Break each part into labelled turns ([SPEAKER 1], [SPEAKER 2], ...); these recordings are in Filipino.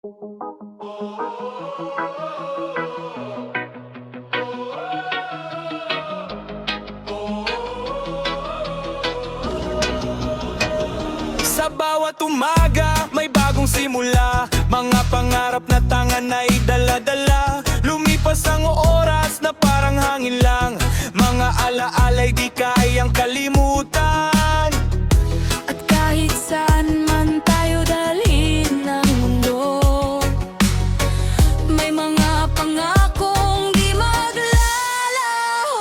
[SPEAKER 1] Sa bawat umaga, may bagong simula. Mga pangarap na tangan ay dala-dala. Lumipas ang oras na parang hangin lang. Mga alaala'y di kayang kalimutan.
[SPEAKER 2] At kahit saan man tayo dalhin ng mundo, may mga pangakong di maglalaho.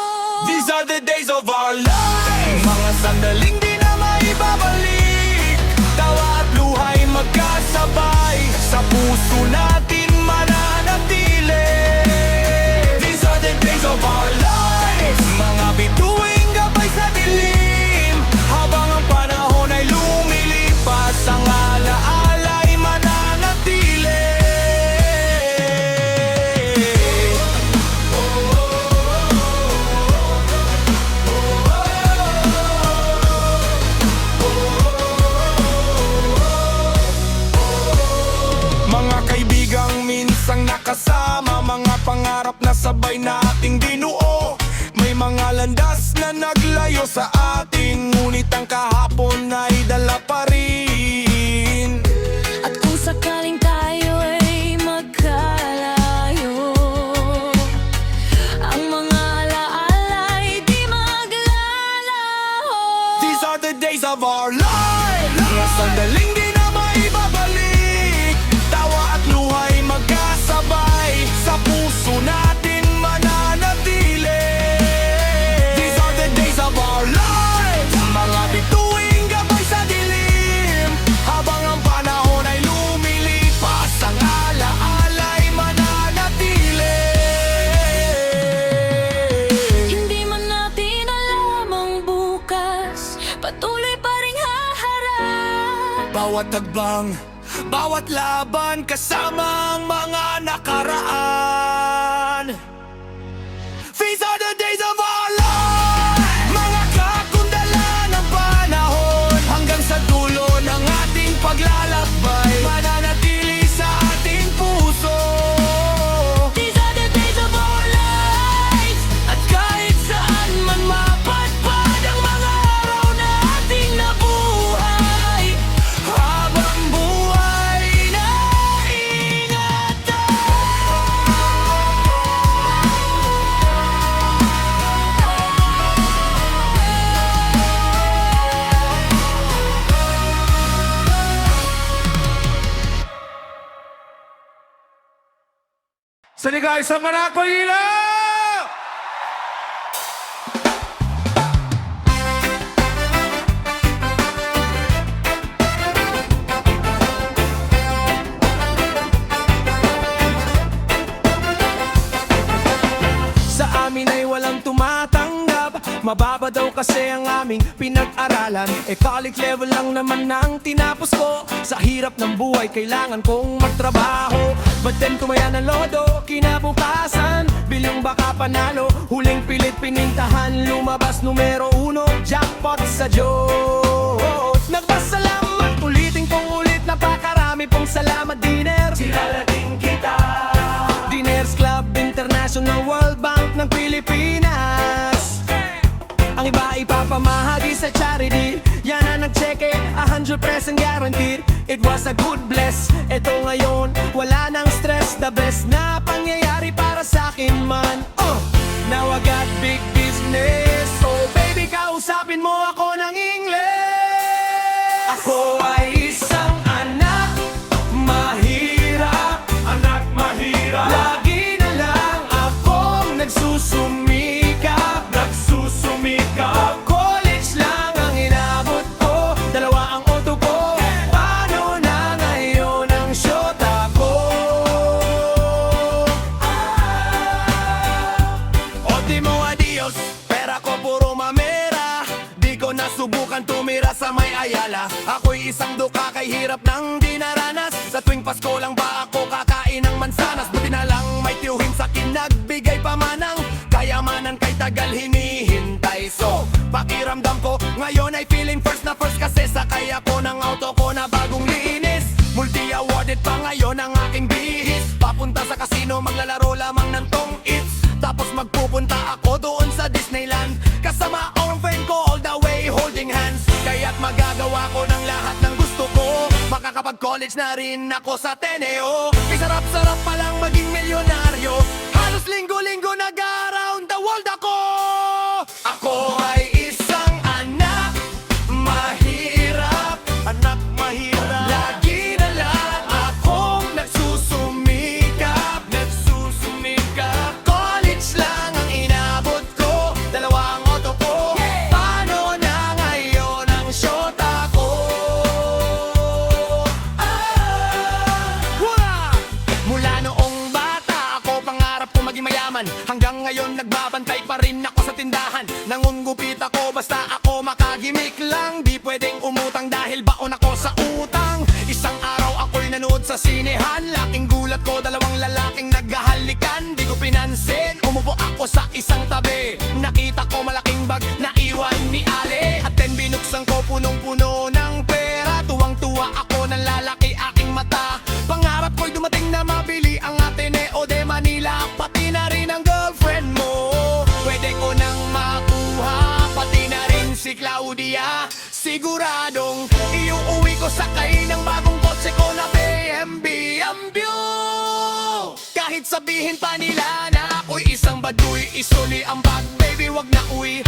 [SPEAKER 1] These are the days of our lives. Mga sandaling di na maibabalik. Tawa at luha'y magkasabay. Sa puso natin mananatili. These are the days of our lives. Mga bituing gabay sa dilim. Habang ang panahon ay lumilipas, ang alaala'y mananatili. Mga kaibigang minsang nakasama, mga pangarap na sabay nating binuo. May mga landas na naglayo sa atin, ngunit ang kahapon ay dala pa rin.
[SPEAKER 2] At kung sakaling tayo ay magkalayo, ang mga alaala'y di maglalaho.
[SPEAKER 1] These are the days of our lives. Mga sandaling di na maibabalik. Tawa at luha'y magkasabay. Sa puso natin mananatili. These are the days of our lives. Mga bituing gabay sa dilim. Habang ang panahon ay lumilipas, ang alaala'y mananatili.
[SPEAKER 2] Hindi man natin alam ang bukas, patuloy pa ring haharap.
[SPEAKER 1] Bawat tagbang, bawat laban, kasama ang mga nakaraan. These are the days of our lives. Mga kakundala ng panahon, hanggang sa dulo ng ating paglalakbay, mananatili sa ating puso.
[SPEAKER 2] These are the days of our lives.
[SPEAKER 1] At kahit saan man mapadpad ang mga araw na ating nabuhay, habang buhay na ingatan.
[SPEAKER 3] Saligay sa Manakol Ilaw!
[SPEAKER 1] Sa amin ay walang tumatanggap. Mababa daw kasi ang aming pinag-aralan. College level lang naman ang tinapos ko. Sa hirap ng buhay kailangan kong magtrabaho. But then tumaya ng lodo, kinabukasan bilyong baka panalo, huling pilit pinintahan, lumabas numero 1, jackpot sa Diyos. Nagpasalamat, ulitin kong ulit, napakarami pong salamat. Dinner, kilala din kita. Diners Club International, World Bank ng Pilipinas. Ang iba ipapamahagi sa charity. Yan ang nagcheque, 100% guaranteed. It was a good bless. Ito ngayon, wala nang stress. The best na pangyayari para sa akin man. Now I got big business. So baby, kausapin mo ako ng English. Ako ay isang anak mahirap. Anak mahirap. Lagi na lang akong nagsusumikap. Nagsusumikap. College lang ang inabot ko. Dalawa ang auto ko. Paano na ngayon ang syota ko? O di mo adios, pera ko puro mamera. Di ko nasubukan tumira sa may Ayala. Ako'y isang duka kay hirap ng dinaranas. Sa tuwing Pasko lang ba ako kakain ng mansanas? Buti na lang may tiyuhin sa kinagbigay pamanang kayamanan kay tagal hinihintay. So, pakiramdam ko ngayon ay feeling first na first, kasi sakay ako ng auto ko na bagong linis. Multi-awarded pa ngayon ang aking bihis. Papunta sa casino, maglalaro lamang ng tong its. Tapos magpupunta ako doon sa Disneyland, kasama ang friend ko all the way holding hands. Kaya't magagawa ko ng lahat ng gusto ko, makakapag-college na rin ako sa Ateneo. May sarap-sarap palang maging milyonaryo, halos linggo-linggo nag-around the world ako. Ako ay isang anak mahirap, anak mahirap. Lagi na lang akong nagsusumikap, nagsusumikap. College lang ang inabot ko, dalawang auto ko. Paano na ngayon ang syota ko? Mula noong bata ako, pangarap ko maging mayaman. Hanggang ngayon nagbabantay pa rin ako sa tindahan. Nangungupit ako basta ako makagimik lang. Di pwedeng umutang dahil baon ako sa utang. Isang araw ako'y nanood sa sinehan. Laking gulat ko, dalawang lalaking naghahalikan. Di ko pinansin, umupo ako sa isang tabi. Nakita ko malaking bag na iwan ni Ale. At then binuksan ko, punong-puno ng pera. Tuwang-tuwa ako, nanlalaki aking mata. Pangarap ko'y dumating na mabili ang Ateneo de Manila. Pati na rin ang girlfriend mo, pwede ko nang makuha. Pati na rin si Claudia, siguradong iuuwi ko sakay ng bagong kotse ko na BMW. Kahit sabihin pa nila na ako'y isang baduy, isuli ang bag, baby wag na uwi.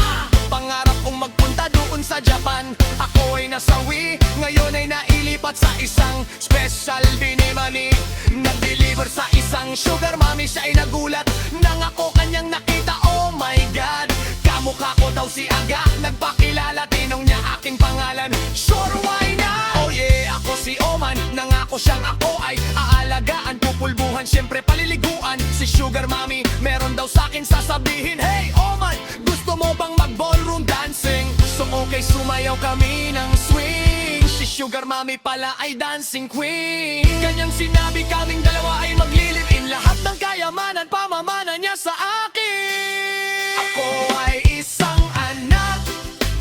[SPEAKER 1] Pangarap kong magpunta doon sa Japan, ako ay nasawi. Ngayon ay nailipat sa isang special binimani. Nag-deliver sa isang sugar mommy, siya ay nagulat nang ako kanyang nakita. Oh my God, kamukha ko daw si Aga. Nagpakilala, tinong niya aking pangalan. Sure, why not? Oh yeah, ako si Oman. Nangako siyang ako ay aalagaan, pupulbuhan, syempre paliliguan. Si sugar mommy, meron daw sa'kin sasabihin. Hey Oman, gusto mo bang mag-ballroom dancing? So okay, sumayaw kami ng swing. Si sugar mommy pala ay dancing queen. Kanyang sinabi kaming dalawa ay maglilip-in. Lahat ng kayamanan, pamamana niya sa akin. Ako ay isang anak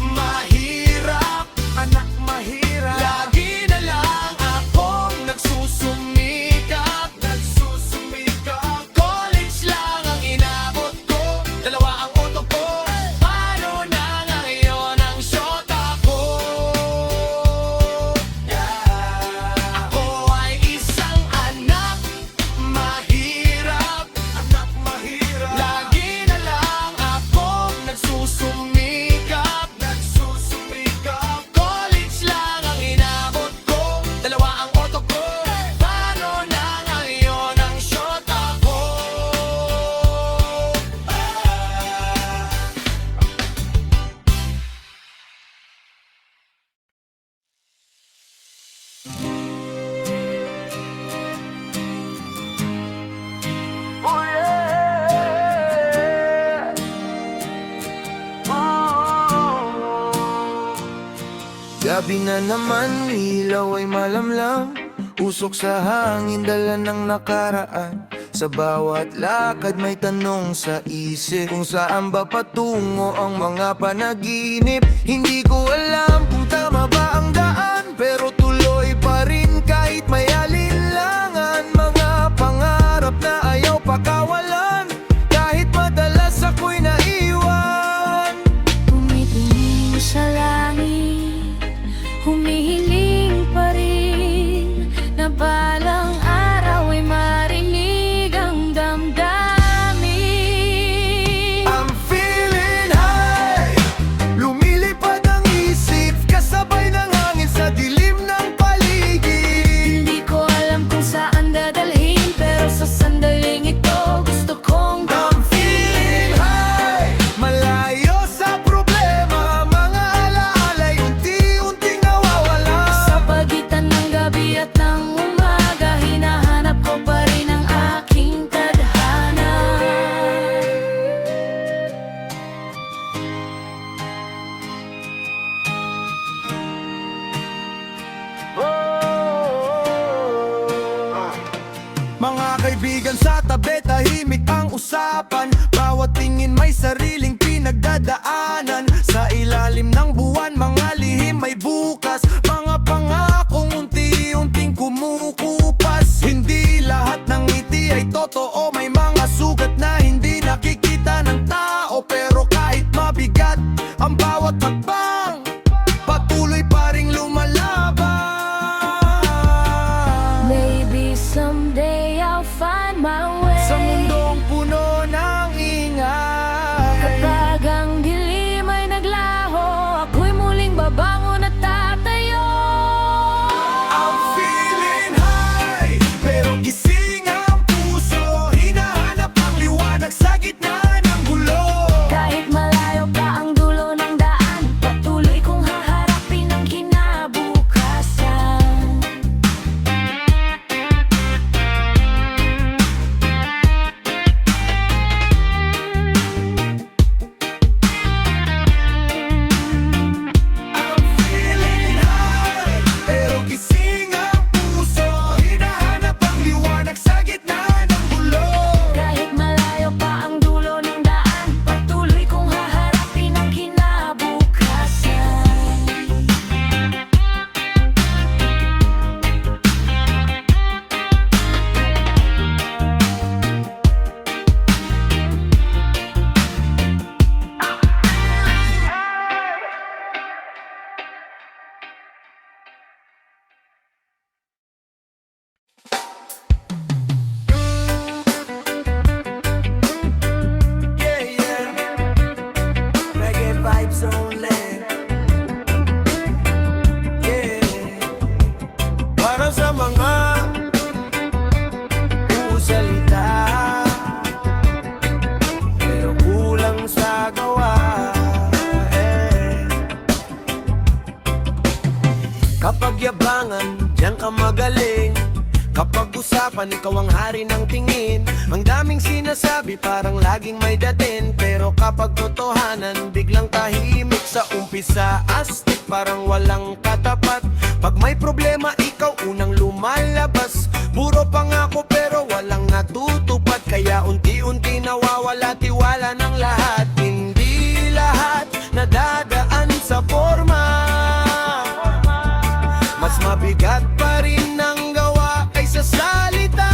[SPEAKER 1] mahirap, anak mahirap. Lagi na lang akong nagsusumikap, nagsusumikap. College lang ang inabot ko, dalawa ang auto ko. Paano na ngayon ang syota ko? Ako ay isang anak mahirap, anak mahirap. Lagi na lang akong nagsusumikap, nagsusumikap. College lang ang inabot ko, dalawa ang auto ko. Paano na ngayon ang syota ko?
[SPEAKER 4] Gabi na naman, ilaw ay malamlam. Usok sa hangin, dala ng nakaraan. Sa bawat lakad may tanong sa isip, kung saan ba patungo ang mga panaginip. Hindi ko alam kung tama ba ang daan, pero tuloy pa rin kahit may alinlangan. Mga pangarap na ayaw pakawalan, kahit madalas ako'y naiwan.
[SPEAKER 2] Tumitingin sa langit, humihiling pa rin na balang araw ay marinig ang damdamin.
[SPEAKER 4] I'm feeling high, lumilipad ang isip, kasabay ng hangin sa dilim ng paligid.
[SPEAKER 2] Hindi ko alam kung saan dadalhin, pero sa sandaling ito gusto kong
[SPEAKER 4] I'm feeling high, malayo sa problema, mga alaala'y unti-unting nawawala.
[SPEAKER 2] sa pagitan ng gabi at ng umaga, hinahanap ko pa rin ang aking tadhana.
[SPEAKER 1] Mga kaibigan sa tabi, tahimik ang usapan. Bawat tingin may sariling pinagdadaanan. Sa ilalim ng buwan, mga lihim may bukas. Mga pangakong unti-unting kumukupas. Hindi lang harapan, ikaw ang hari ng tingin. Ang daming sinasabi, parang laging may datin, pero kapag totohanan, biglang tahimik. Sa umpisa, astig, parang walang katapat. Pag may problema, ikaw unang lumalabas. Puro pangako pero walang natutupad, kaya unti-unti nawawala tiwala ng lahat. Hindi lahat nadadaan sa forma, mas mabigat pa rin ang gawa kaysa salita.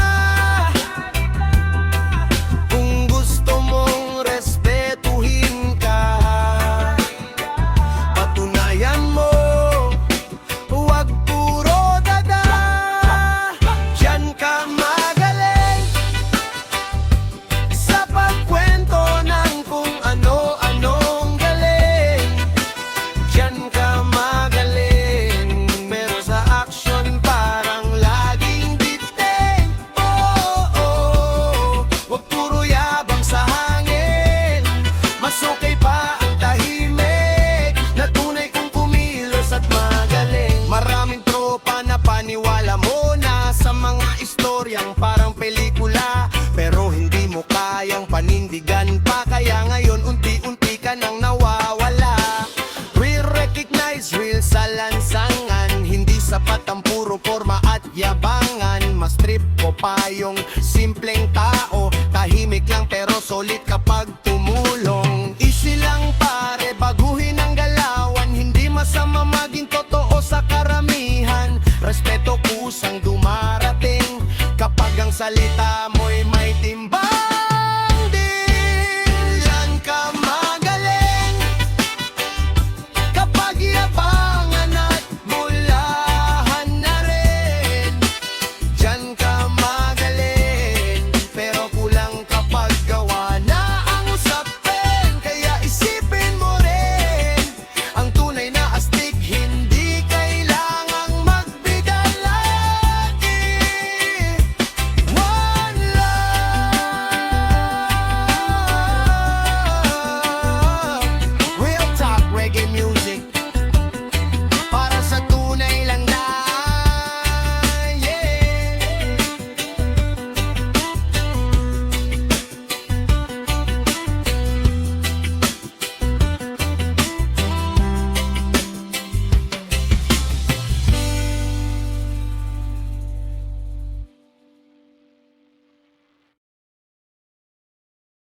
[SPEAKER 1] Kung gusto mong respetuhin ka, patunayan mo, huwag puro dada. Diyan ka magaling sa pagkwento ng kung ano-anong galing. Diyan ka magaling, pero sa aksyon parang laging bitin. Huwag puro yabang sa hangin, mas okay pa ang tahimik na tunay kong kumilos at magaling. Maraming tropa na paniwala mo na sa mga istoryang parang pelikula, pero hindi mo kayang panindigan pa, kaya ngayon unti-unti ka nang nawawala. Real recognize, real sa lansangan, hindi sapat ang puro forma at yabangan. Mas trip ko pa yung simpleng tao, tahimik lang pero solid kapag tumulong. Easy lang pare, baguhin ang galawan, hindi masama maging totoo sa karamihan. Respeto kusang dumarating kapag ang salita mo